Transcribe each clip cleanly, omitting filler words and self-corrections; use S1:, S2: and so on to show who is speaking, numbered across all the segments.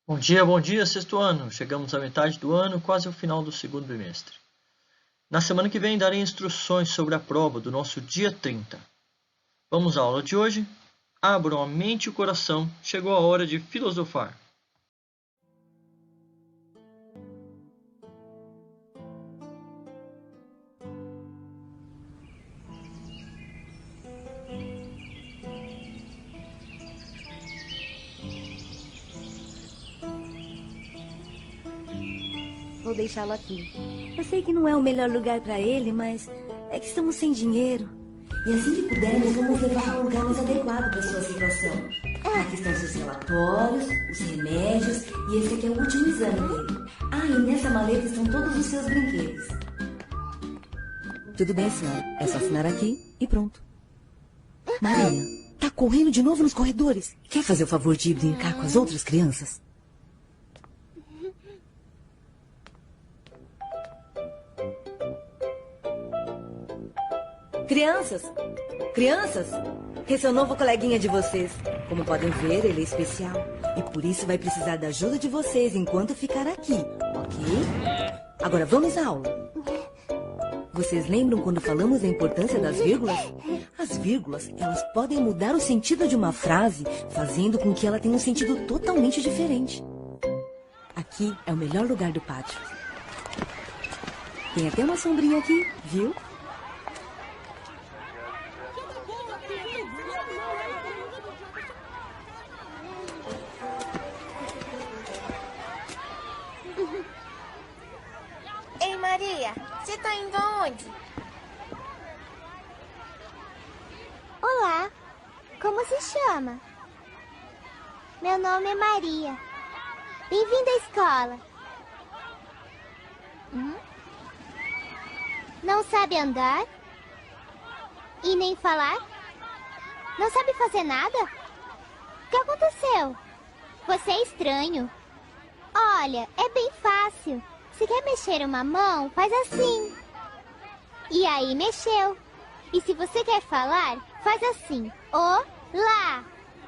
S1: Bom dia, sexto ano. Chegamos à metade do ano, quase ao final do segundo bimestre. Na semana que vem darei instruções sobre a prova do nosso dia 30. Vamos à aula de hoje? Abram a mente e o coração, chegou a hora de filosofar.
S2: Vou deixá-lo aqui. Eu sei que não é o melhor lugar para ele, mas é que estamos sem dinheiro.
S3: E assim que pudermos, vamos levar a um lugar mais adequado para sua situação. Aqui estão seus relatórios, os remédios e esse aqui é o último exame dele. E nessa maleta estão todos os seus brinquedos.
S2: Tudo bem, senhora. É só assinar aqui e pronto. Maria, tá correndo de novo nos corredores. Quer fazer o favor de ir brincar com as outras crianças? Crianças, esse é o novo coleguinha de vocês. Como podem ver, ele é especial. E por isso vai precisar da ajuda de vocês enquanto ficar aqui, ok? Agora vamos à aula. Vocês lembram quando falamos da importância das vírgulas? As vírgulas, elas podem mudar o sentido de uma frase, fazendo com que ela tenha um sentido totalmente diferente. Aqui é o melhor lugar do pátio. Tem até uma sombrinha aqui, viu?
S4: Ei, Maria, você tá indo aonde?
S5: Olá, como se chama? Meu nome é Maria. Bem-vinda à escola. Não sabe andar? E nem falar? Não sabe fazer nada? O que aconteceu? Você é estranho. Olha, é bem fácil. Se quer mexer uma mão, faz assim. E aí mexeu. E se você quer falar, faz assim. Olá.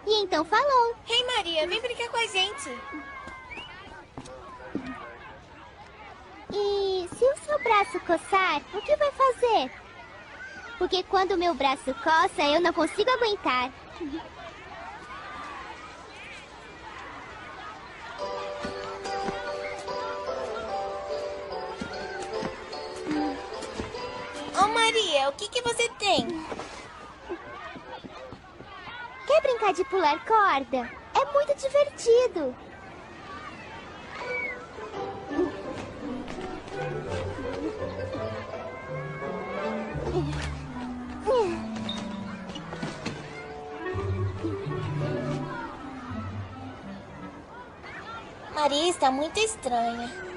S5: E então falou.
S4: Ei, Maria, vem brincar com a gente.
S5: E se o seu braço coçar, o que vai fazer? Porque quando o meu braço coça, eu não consigo aguentar.
S4: Ô, Maria, o que você tem?
S5: Quer brincar de pular corda? É muito divertido.
S4: Maria está muito estranha.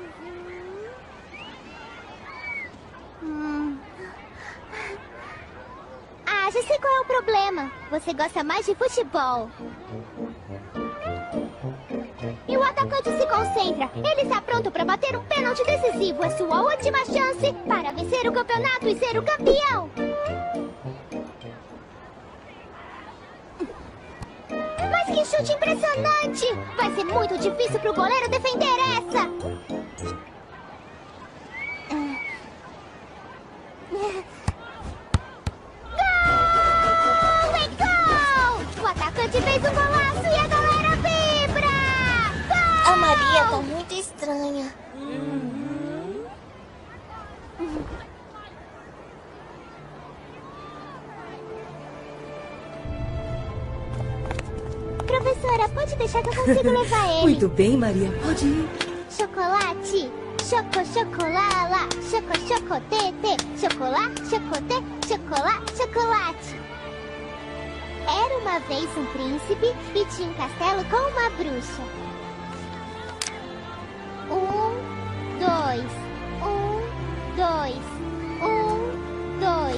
S5: Já sei qual é o problema. Você gosta mais de futebol. E o atacante se concentra. Ele está pronto para bater um pênalti decisivo. É sua última chance para vencer o campeonato e ser o campeão. Mas que chute impressionante! Vai ser muito difícil para o goleiro defender essa. Fez um golaço e a galera vibra! Gol!
S4: A Maria tá muito estranha.
S5: Professora, pode deixar que eu consigo levar ele.
S2: Muito bem, Maria, pode ir.
S5: Chocolate, chocolala, chocotete, chocolate. Era uma vez um príncipe e tinha um castelo com uma bruxa. 1, 2, 1, 2, 1, 2.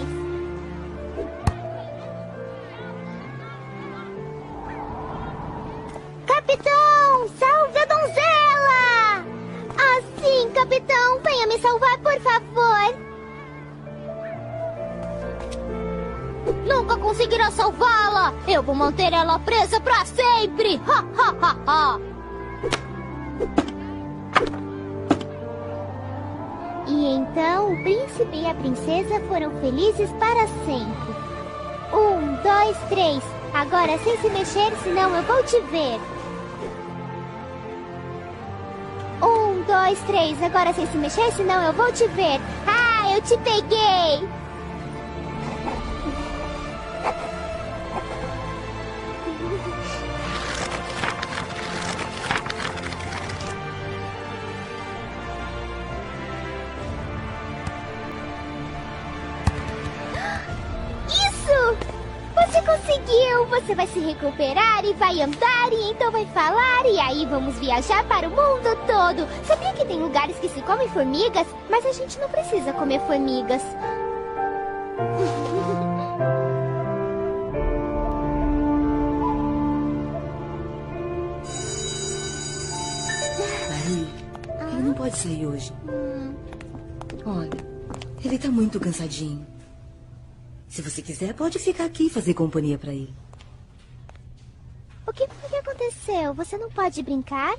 S5: Capitão, salve a donzela! Assim, capitão, venha me salvar, por favor. Nunca conseguirá salvá-la! Eu vou manter ela presa pra sempre! Ha, ha, ha, ha! E então o príncipe e a princesa foram felizes para sempre. 1, 2, 3. Agora sem se mexer, senão eu vou te ver. 1, 2, 3. Agora sem se mexer, senão eu vou te ver. Ah, eu te peguei! Você conseguiu! Você vai se recuperar e vai andar e então vai falar e aí vamos viajar para o mundo todo! Sabia que tem lugares que se comem formigas? Mas a gente não precisa comer formigas.
S2: Marie, ele não pode sair hoje. Olha, ele tá muito cansadinho. Se você quiser, pode ficar aqui e fazer companhia pra ele.
S5: O que foi que aconteceu? Você não pode brincar?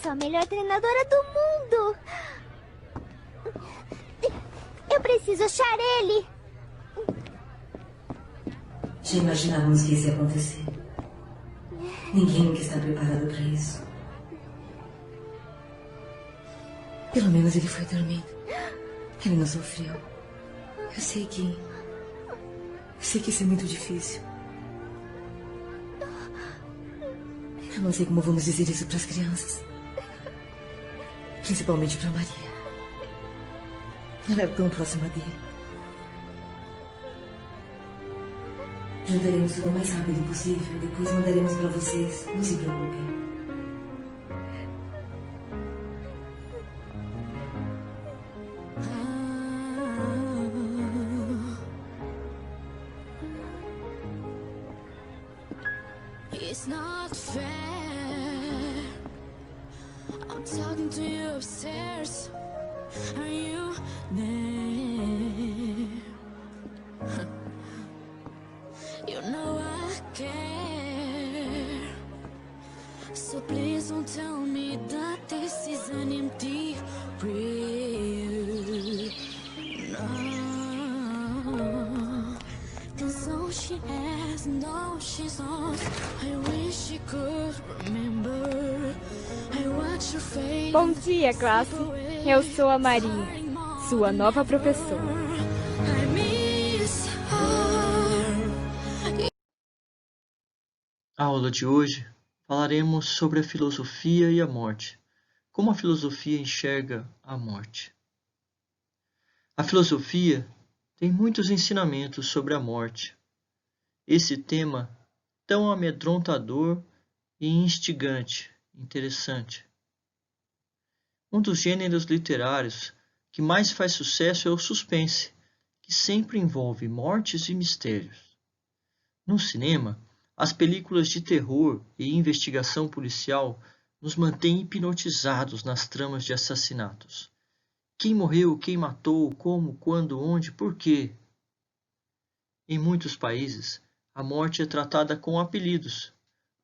S5: A melhor treinadora do mundo. Eu preciso achar ele.
S2: Já imaginávamos que isso ia acontecer. Ninguém nunca está preparado para isso. Pelo menos ele foi dormindo. Ele não sofreu. Eu sei que isso é muito difícil. Eu não sei como vamos dizer isso para as crianças. Principalmente para Maria. Ela é tão próxima dele. Juntaremos tudo o mais rápido possível. Depois mandaremos para vocês. Não se preocupem.
S6: It's not fair. I'm talking to you upstairs. Are you there? You know I care. So please don't tell me that this is an empty prayer. No, 'cause all she has and all she's lost. I wish she could remember. I watch her face.
S7: Bom dia, classe. Eu sou a Maria, sua nova professora.
S6: I miss her.
S1: Na aula de hoje, falaremos sobre a filosofia e a morte. Como a filosofia enxerga a morte. A filosofia tem muitos ensinamentos sobre a morte. Esse tema tão amedrontador e instigante, interessante. Um dos gêneros literários que mais faz sucesso é o suspense, que sempre envolve mortes e mistérios. No cinema, as películas de terror e investigação policial nos mantêm hipnotizados nas tramas de assassinatos. Quem morreu, quem matou, como, quando, onde, por quê? Em muitos países, a morte é tratada com apelidos,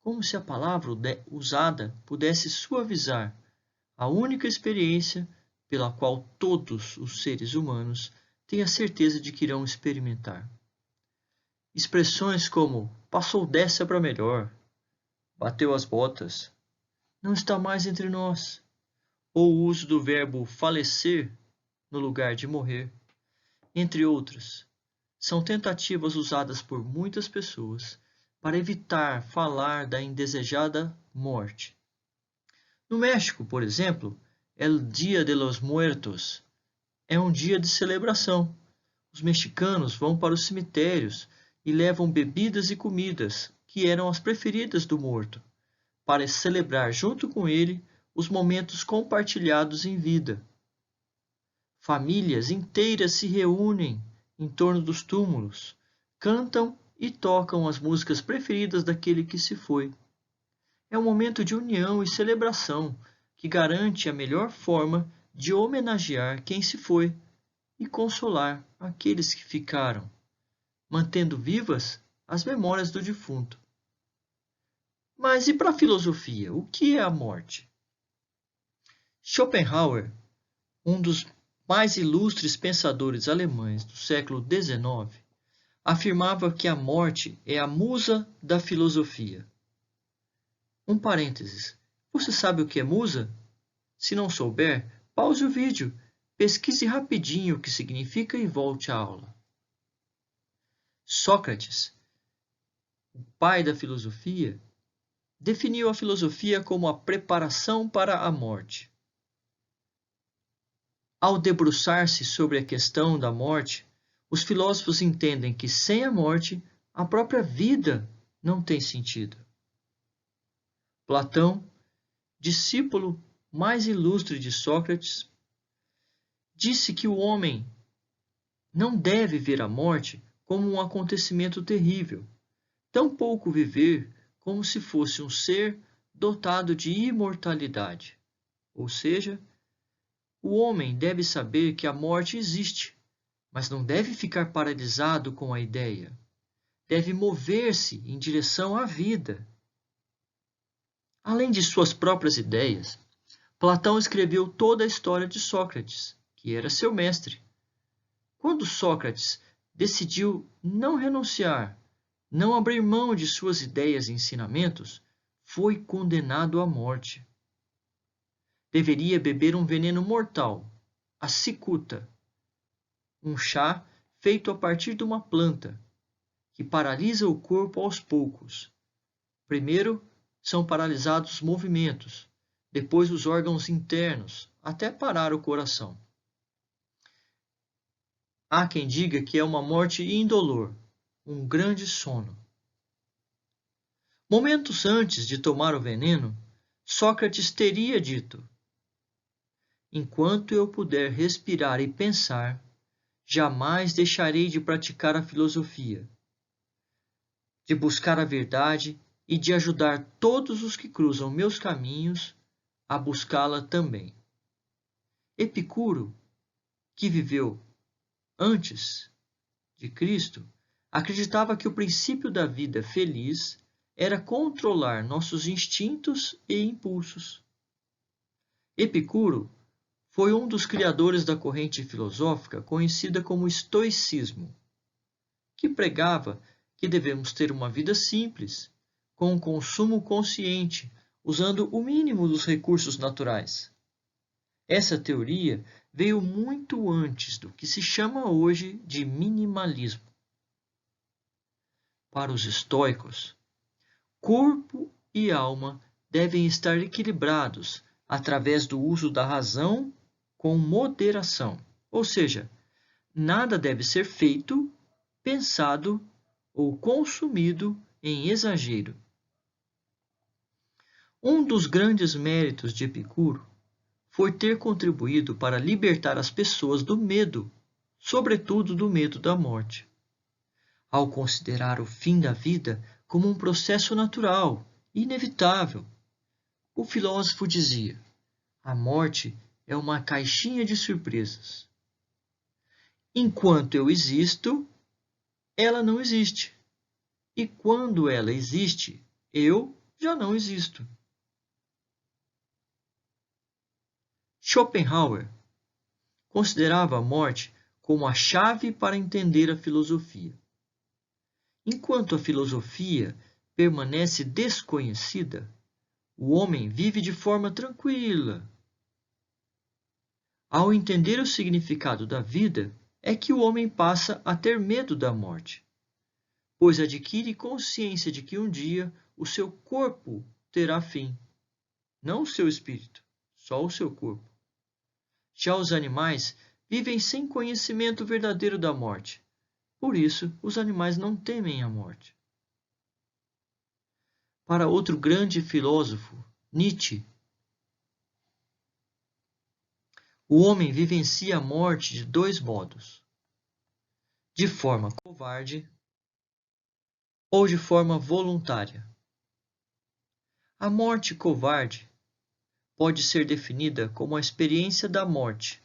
S1: como se a palavra usada pudesse suavizar a única experiência pela qual todos os seres humanos têm a certeza de que irão experimentar. Expressões como passou dessa para melhor, bateu as botas, não está mais entre nós, ou o uso do verbo falecer no lugar de morrer, entre outras, são tentativas usadas por muitas pessoas para evitar falar da indesejada morte. No México, por exemplo, El Día de los Muertos é um dia de celebração. Os mexicanos vão para os cemitérios e levam bebidas e comidas, que eram as preferidas do morto, para celebrar junto com ele os momentos compartilhados em vida. Famílias inteiras se reúnem em torno dos túmulos, cantam e tocam as músicas preferidas daquele que se foi. É um momento de união e celebração que garante a melhor forma de homenagear quem se foi e consolar aqueles que ficaram, mantendo vivas as memórias do defunto. Mas e para a filosofia, o que é a morte? Schopenhauer, um dos mais ilustres pensadores alemães do século XIX, afirmava que a morte é a musa da filosofia. Um parênteses. Você sabe o que é musa? Se não souber, pause o vídeo, pesquise rapidinho o que significa e volte à aula. Sócrates, o pai da filosofia, definiu a filosofia como a preparação para a morte. Ao debruçar-se sobre a questão da morte, os filósofos entendem que sem a morte, a própria vida não tem sentido. Platão, discípulo mais ilustre de Sócrates, disse que o homem não deve ver a morte como um acontecimento terrível, tampouco viver como se fosse um ser dotado de imortalidade. Ou seja, o homem deve saber que a morte existe, mas não deve ficar paralisado com a ideia. Deve mover-se em direção à vida. Além de suas próprias ideias, Platão escreveu toda a história de Sócrates, que era seu mestre. Quando Sócrates decidiu não renunciar, não abrir mão de suas ideias e ensinamentos, foi condenado à morte. Deveria beber um veneno mortal, a cicuta, um chá feito a partir de uma planta, que paralisa o corpo aos poucos. Primeiro são paralisados os movimentos, depois os órgãos internos, até parar o coração. Há quem diga que é uma morte indolor, um grande sono. Momentos antes de tomar o veneno, Sócrates teria dito: enquanto eu puder respirar e pensar, jamais deixarei de praticar a filosofia, de buscar a verdade e de ajudar todos os que cruzam meus caminhos a buscá-la também. Epicuro, que viveu antes de Cristo, acreditava que o princípio da vida feliz era controlar nossos instintos e impulsos. Epicuro foi um dos criadores da corrente filosófica conhecida como estoicismo, que pregava que devemos ter uma vida simples, com um consumo consciente, usando o mínimo dos recursos naturais. Essa teoria veio muito antes do que se chama hoje de minimalismo. Para os estoicos, corpo e alma devem estar equilibrados através do uso da razão com moderação, ou seja, nada deve ser feito, pensado ou consumido em exagero. Um dos grandes méritos de Epicuro foi ter contribuído para libertar as pessoas do medo, sobretudo do medo da morte. Ao considerar o fim da vida como um processo natural, inevitável, o filósofo dizia: a morte é uma caixinha de surpresas. Enquanto eu existo, ela não existe. E quando ela existe, eu já não existo. Schopenhauer considerava a morte como a chave para entender a filosofia. Enquanto a filosofia permanece desconhecida, o homem vive de forma tranquila. Ao entender o significado da vida, é que o homem passa a ter medo da morte, pois adquire consciência de que um dia o seu corpo terá fim. Não o seu espírito, só o seu corpo. Já os animais vivem sem conhecimento verdadeiro da morte. Por isso, os animais não temem a morte. Para outro grande filósofo, Nietzsche, o homem vivencia a morte de dois modos: de forma covarde ou de forma voluntária. A morte covarde pode ser definida como a experiência da morte,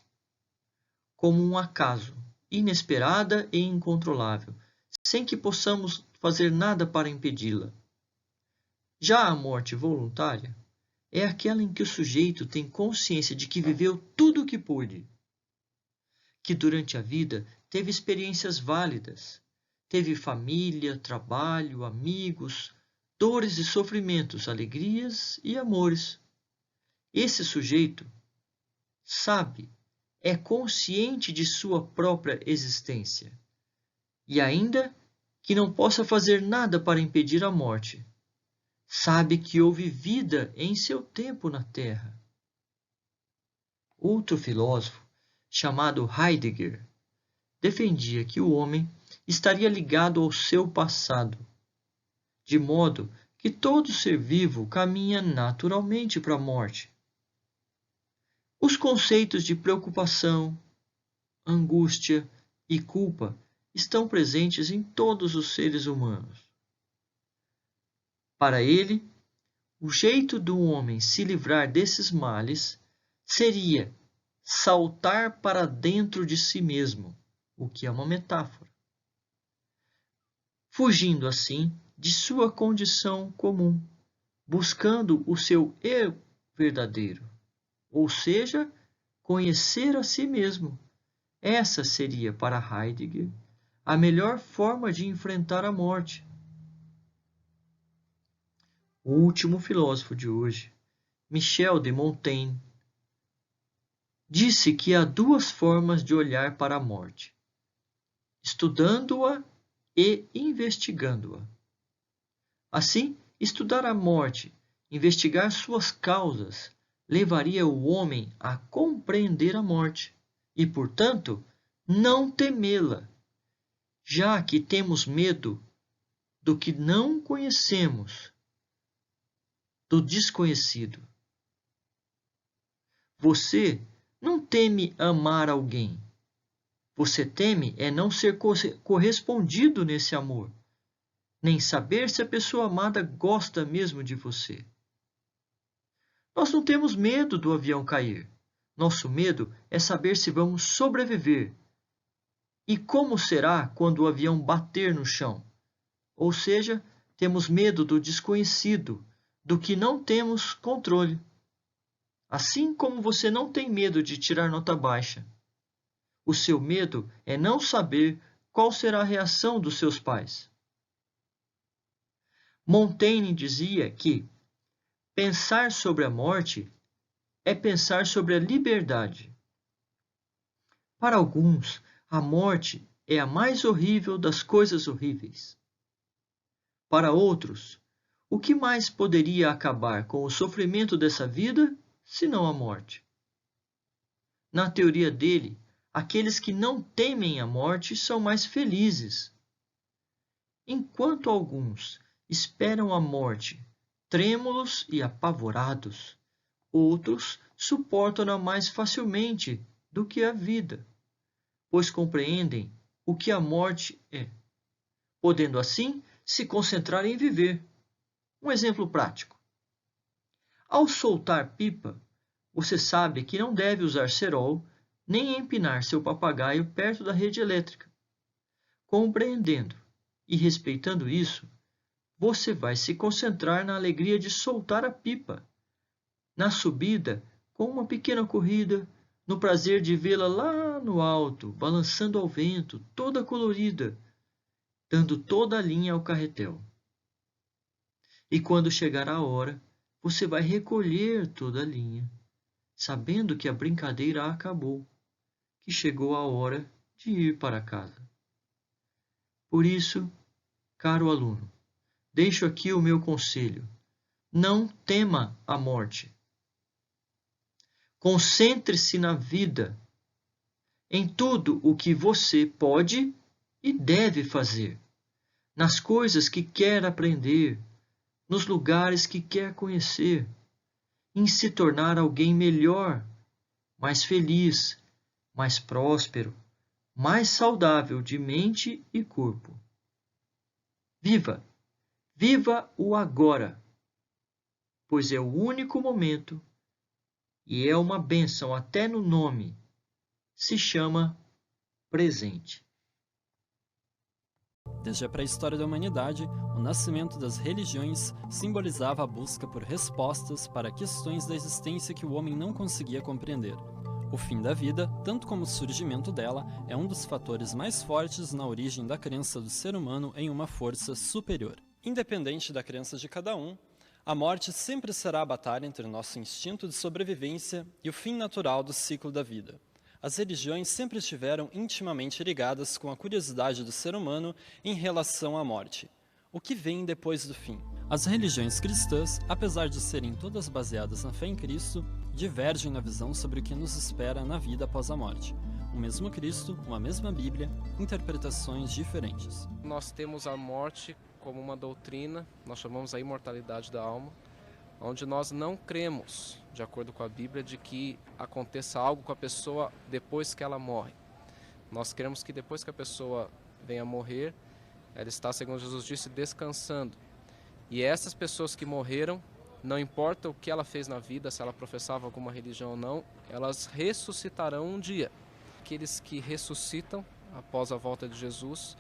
S1: como um acaso, inesperada e incontrolável, sem que possamos fazer nada para impedi-la. Já a morte voluntária é aquela em que o sujeito tem consciência de que viveu tudo o que pôde, que durante a vida teve experiências válidas, teve família, trabalho, amigos, dores e sofrimentos, alegrias e amores. Esse sujeito sabe, é consciente de sua própria existência, e ainda que não possa fazer nada para impedir a morte, sabe que houve vida em seu tempo na Terra. Outro filósofo, chamado Heidegger, defendia que o homem estaria ligado ao seu passado, de modo que todo ser vivo caminha naturalmente para a morte. Os conceitos de preocupação, angústia e culpa estão presentes em todos os seres humanos. Para ele, o jeito do homem se livrar desses males seria saltar para dentro de si mesmo, o que é uma metáfora, fugindo assim de sua condição comum, buscando o seu eu verdadeiro, ou seja, conhecer a si mesmo. Essa seria, para Heidegger, a melhor forma de enfrentar a morte. O último filósofo de hoje, Michel de Montaigne, disse que há duas formas de olhar para a morte: estudando-a e investigando-a. Assim, estudar a morte, investigar suas causas, levaria o homem a compreender a morte e, portanto, não temê-la, já que temos medo do que não conhecemos, do desconhecido. Você não teme amar alguém. Você teme é não ser correspondido nesse amor, nem saber se a pessoa amada gosta mesmo de você. Nós não temos medo do avião cair. Nosso medo é saber se vamos sobreviver. E como será quando o avião bater no chão? Ou seja, temos medo do desconhecido, do que não temos controle. Assim como você não tem medo de tirar nota baixa. O seu medo é não saber qual será a reação dos seus pais. Montaigne dizia que pensar sobre a morte é pensar sobre a liberdade. Para alguns, a morte é a mais horrível das coisas horríveis. Para outros, o que mais poderia acabar com o sofrimento dessa vida, senão a morte? Na teoria dele, aqueles que não temem a morte são mais felizes. Enquanto alguns esperam a morte, trêmulos e apavorados, outros suportam-na mais facilmente do que a vida, pois compreendem o que a morte é, podendo assim se concentrar em viver. Um exemplo prático. Ao soltar pipa, você sabe que não deve usar cerol nem empinar seu papagaio perto da rede elétrica. Compreendendo e respeitando isso, você vai se concentrar na alegria de soltar a pipa, na subida com uma pequena corrida, no prazer de vê-la lá no alto, balançando ao vento, toda colorida, dando toda a linha ao carretel. E quando chegar a hora, você vai recolher toda a linha, sabendo que a brincadeira acabou, que chegou a hora de ir para casa. Por isso, caro aluno, deixo aqui o meu conselho. Não tema a morte. Concentre-se na vida, em tudo o que você pode e deve fazer, nas coisas que quer aprender, nos lugares que quer conhecer, em se tornar alguém melhor, mais feliz, mais próspero, mais saudável de mente e corpo. Viva! Viva o agora, pois é o único momento e é uma bênção até no nome. Se chama presente.
S8: Desde a pré-história da humanidade, o nascimento das religiões simbolizava a busca por respostas para questões da existência que o homem não conseguia compreender. O fim da vida, tanto como o surgimento dela, é um dos fatores mais fortes na origem da crença do ser humano em uma força superior. Independente da crença de cada um, a morte sempre será a batalha entre o nosso instinto de sobrevivência e o fim natural do ciclo da vida. As religiões sempre estiveram intimamente ligadas com a curiosidade do ser humano em relação à morte. O que vem depois do fim? As religiões cristãs, apesar de serem todas baseadas na fé em Cristo, divergem na visão sobre o que nos espera na vida após a morte. O mesmo Cristo, uma mesma Bíblia, interpretações diferentes.
S9: Nós temos a morte como uma doutrina, nós chamamos a imortalidade da alma, onde nós não cremos, de acordo com a Bíblia, de que aconteça algo com a pessoa depois que ela morre. Nós cremos que depois que a pessoa venha a morrer, ela está, segundo Jesus disse, descansando. E essas pessoas que morreram, não importa o que ela fez na vida, se ela professava alguma religião ou não, elas ressuscitarão um dia. Aqueles que ressuscitam após a volta de Jesus,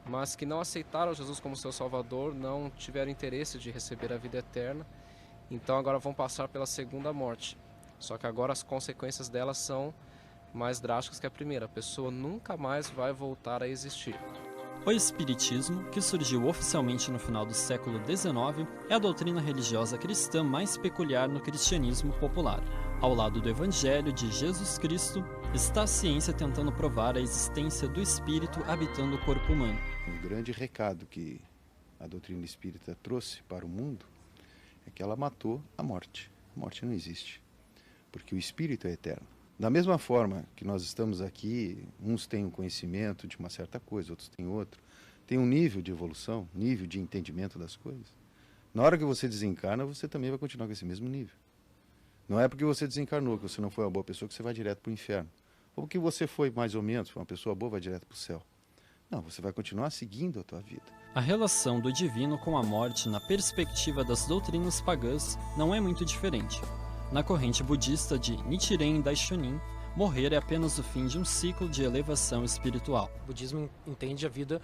S9: mas que não aceitaram Jesus como seu Salvador, não tiveram interesse de receber a vida eterna, então agora vão passar pela segunda morte. Só que agora as consequências delas são mais drásticas que a primeira. A pessoa nunca mais vai voltar a existir.
S8: O Espiritismo, que surgiu oficialmente no final do século XIX, é a doutrina religiosa cristã mais peculiar no cristianismo popular. Ao lado do Evangelho de Jesus Cristo, está a ciência tentando provar a existência do espírito habitando o corpo humano.
S10: Um grande recado que a doutrina espírita trouxe para o mundo é que ela matou a morte. A morte não existe, porque o espírito é eterno. Da mesma forma que nós estamos aqui, uns têm um conhecimento de uma certa coisa, outros têm outro, tem um nível de evolução, nível de entendimento das coisas. Na hora que você desencarna, você também vai continuar com esse mesmo nível. Não é porque você desencarnou, que você não foi uma boa pessoa, que você vai direto para o inferno. Ou porque você foi mais ou menos, foi uma pessoa boa, vai direto para o céu. Não, você vai continuar seguindo a tua vida.
S8: A relação do divino com a morte na perspectiva das doutrinas pagãs não é muito diferente. Na corrente budista de Nichiren Daishonin, morrer é apenas o fim de um ciclo de elevação espiritual.
S11: O budismo entende a vida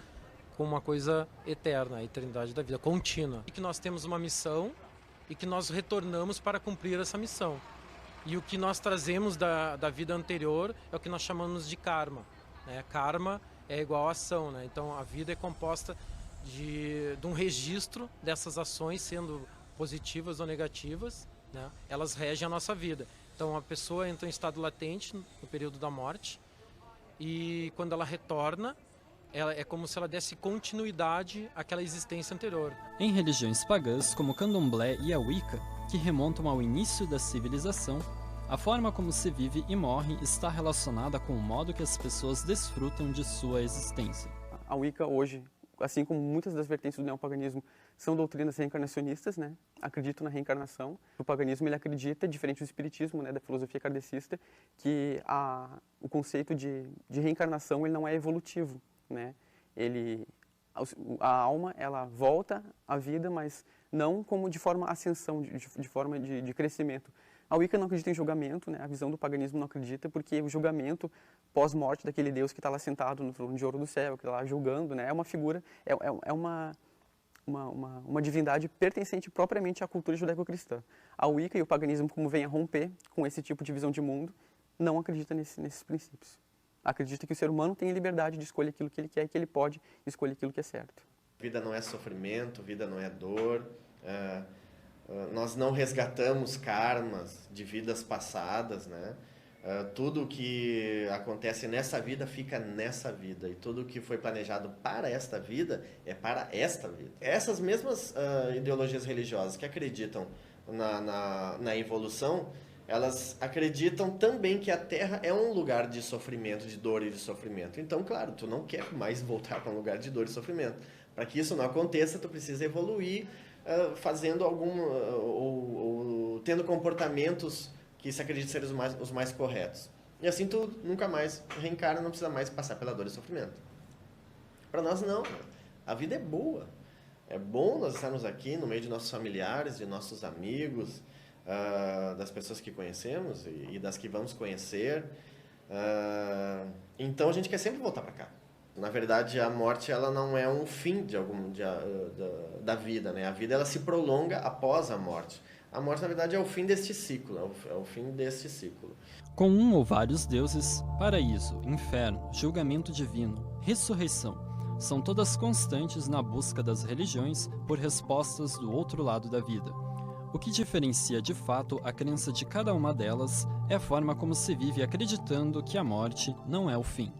S11: como uma coisa eterna, a eternidade da vida, contínua. E que nós temos uma missão e que nós retornamos para cumprir essa missão. E o que nós trazemos da vida anterior é o que nós chamamos de karma. Né? Karma é igual a ação, né? Então a vida é composta de um registro dessas ações, sendo positivas ou negativas, né? Elas regem a nossa vida. Então a pessoa entra em estado latente no período da morte e quando ela retorna, é como se ela desse continuidade àquela existência anterior.
S8: Em religiões pagãs como o Candomblé e a Wicca, que remontam ao início da civilização, a forma como se vive e morre está relacionada com o modo que as pessoas desfrutam de sua existência.
S12: A Wicca hoje, assim como muitas das vertentes do neopaganismo, são doutrinas reencarnacionistas, né? Acreditam na reencarnação. O paganismo ele acredita, diferente do espiritismo, né, da filosofia kardecista, que o conceito de reencarnação ele não é evolutivo, né? A alma ela volta à vida, mas não como de forma ascensão, de forma de crescimento. A Wicca não acredita em julgamento, né? A visão do paganismo não acredita, porque o julgamento pós-morte daquele Deus que está lá sentado no trono de ouro do céu, que está lá julgando, né? É uma figura, é uma divindade pertencente propriamente à cultura judaico-cristã. A Wicca e o paganismo, como vem a romper com esse tipo de visão de mundo, não acredita nesses princípios. Acredita que o ser humano tem a liberdade de escolher aquilo que ele quer e que ele pode escolher aquilo que é certo.
S13: Vida não é sofrimento, vida não é dor. Nós não resgatamos karmas de vidas passadas, né? Tudo que acontece nessa vida fica nessa vida, e tudo que foi planejado para esta vida é para esta vida. Essas mesmas ideologias religiosas que acreditam na evolução, elas acreditam também que a Terra é um lugar de sofrimento, de dor e de sofrimento. Então, claro, tu não quer mais voltar para um lugar de dor e sofrimento. Para que isso não aconteça, tu precisa evoluir fazendo ou tendo comportamentos que se acredita ser os mais corretos. E assim tu nunca mais reencarna, não precisa mais passar pela dor e sofrimento. Para nós não. A vida é boa. É bom nós estarmos aqui no meio de nossos familiares, de nossos amigos, das pessoas que conhecemos e das que vamos conhecer. Então a gente quer sempre voltar para cá. Na verdade, a morte ela não é um fim da vida, né? A vida ela se prolonga após a morte. A morte, na verdade, é o fim deste ciclo, é o fim deste ciclo.
S8: Com um ou vários deuses, paraíso, inferno, julgamento divino, ressurreição, são todas constantes na busca das religiões por respostas do outro lado da vida. O que diferencia de fato a crença de cada uma delas é a forma como se vive acreditando que a morte não é o fim.